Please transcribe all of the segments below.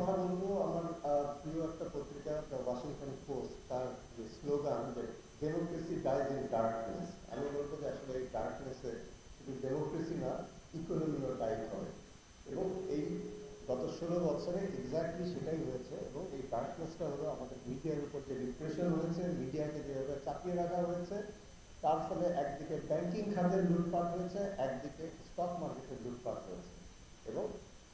কথা বলবো আমার প্রিয় একটা পত্রিকা দ্য ওয়াশিংটন পোস্ট, তার যে স্লোগান যে ডেমোক্রেসি ডাইজ ইন ডার্কনেস। আমি বলবো যে আসলে এই ডার্কনেসে শুধু ডেমোক্রেসি না, ইকোনমিও ডাই করে। এবং এই গত 16 বছরে এক্স্যাক্টলি সেটাই হয়েছে। এবং এই ডার্কনেসটা হলো আমাদের মিডিয়ার উপর যে রিপ্রেশন হয়েছে, মিডিয়াকে যেভাবে চাপিয়ে রাখা হয়েছে, তার ফলে একদিকে ব্যাংকিং খাতের লুটপাট হয়েছে, একদিকে স্টক মার্কেটের লুটপাট হয়েছে। এবং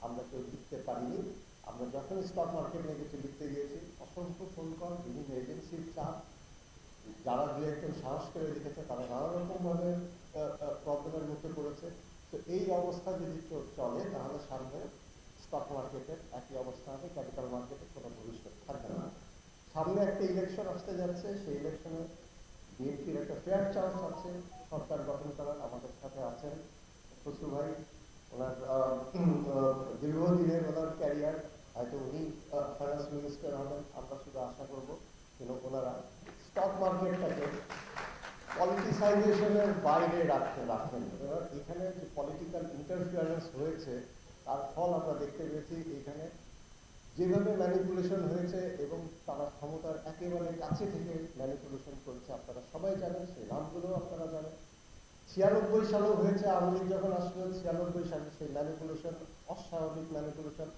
আমরা কেউ লিখতে পারিনি। আমরা যখনই স্টক মার্কেট নিয়ে কিছু লিখতে গিয়েছি, অসংখ্য ফোন কল, বিভিন্ন এজেন্সির চাপ, যারা দু একজন সাহস করে লিখেছে তারা নানা রকম ভাবে প্রবলেমের মুখে পড়েছে। তো এই অবস্থা যদি চলে তাহলে সামনে স্টক মার্কেটের একই অবস্থা হবে, ক্যাপিটাল মার্কেটের কোনো ভবিষ্যৎ থাকবে না। সামনে একটা ইলেকশন আসতে যাচ্ছে, সেই ইলেকশনে বিএনপির একটা ফেয়ার চান্স আছে সরকার গঠন করার। আমাদের সাথে আছেন খসরু ভাই, ওনার দীর্ঘদিনের ওনার ক্যারিয়ার, হয়তো উনি ফাইন্যান্স মিনিস্টার হবেন, আমরা শুধু আশা করবো কিন্তু ওনারা স্টক মার্কেটটাকে পলিটিসাইজেশনের বাইরে রাখেন। এখানে যে পলিটিক্যাল ইন্টারফিয়ারেন্স হয়েছে তার ফল আমরা দেখতে পেয়েছি। এখানে যেভাবে ম্যানিপুলেশন হয়েছে এবং তারা ক্ষমতার একেবারে কাছে থেকে ম্যানিপুলেশন করেছে আপনারা সবাই জানেন, সেই নামগুলো আপনারা জানেন। 96 সালেও হয়েছে, আওয়ামী লীগ যখন আসলো 96 সালে সেই ম্যানিপুলেশন, অস্বাভাবিক ম্যানিপুলেশন।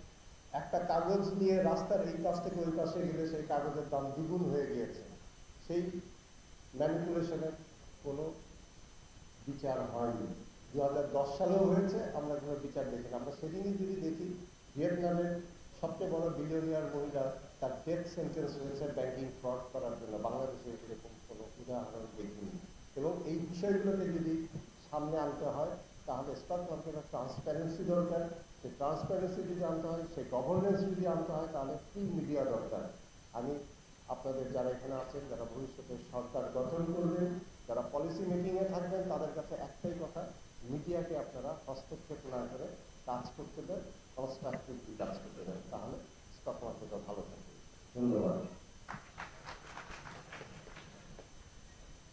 একটা কাগজ নিয়ে রাস্তার এই পাশ থেকে ওই পাশে গেলে সেই কাগজের দাম দ্বিগুণ হয়ে গিয়েছে। সেই ম্যানিপুলেশনের কোনো বিচার হয়নি। 2010 সালেও হয়েছে, আমরা কোনো বিচার দেখি না। আমরা সেদিনই যদি দেখি ভিয়েতনামের সবচেয়ে বড় বিলিয়নিয়ার মহিলা, তার ডেথ সেন্টেন্স হয়েছে ব্যাংকিং ফ্রড করার জন্য। বাংলাদেশে এরকম কোনো উদাহরণ দেখিনি। এবং এই বিষয়গুলোকে যদি সামনে আনতে হয় তাহলে স্টক মার্কেটের ট্রান্সপারেন্সি দরকার। সেই ট্রান্সপারেন্সি যদি আনতে হয়, সেই গভর্নেন্স যদি আনতে হয়, তাহলে ফ্রি মিডিয়া দরকার। আমি আপনাদের যারা এখানে আছেন, যারা ভবিষ্যতে সরকার গঠন করবেন, যারা পলিসি মেকিংয়ে থাকবেন, তাদের কাছে একটাই কথা, মিডিয়াকে আপনারা হস্তক্ষেপ না করে কাজ করতে দেন, কনস্ট্রাকটিভলি কাজ করতে দেন।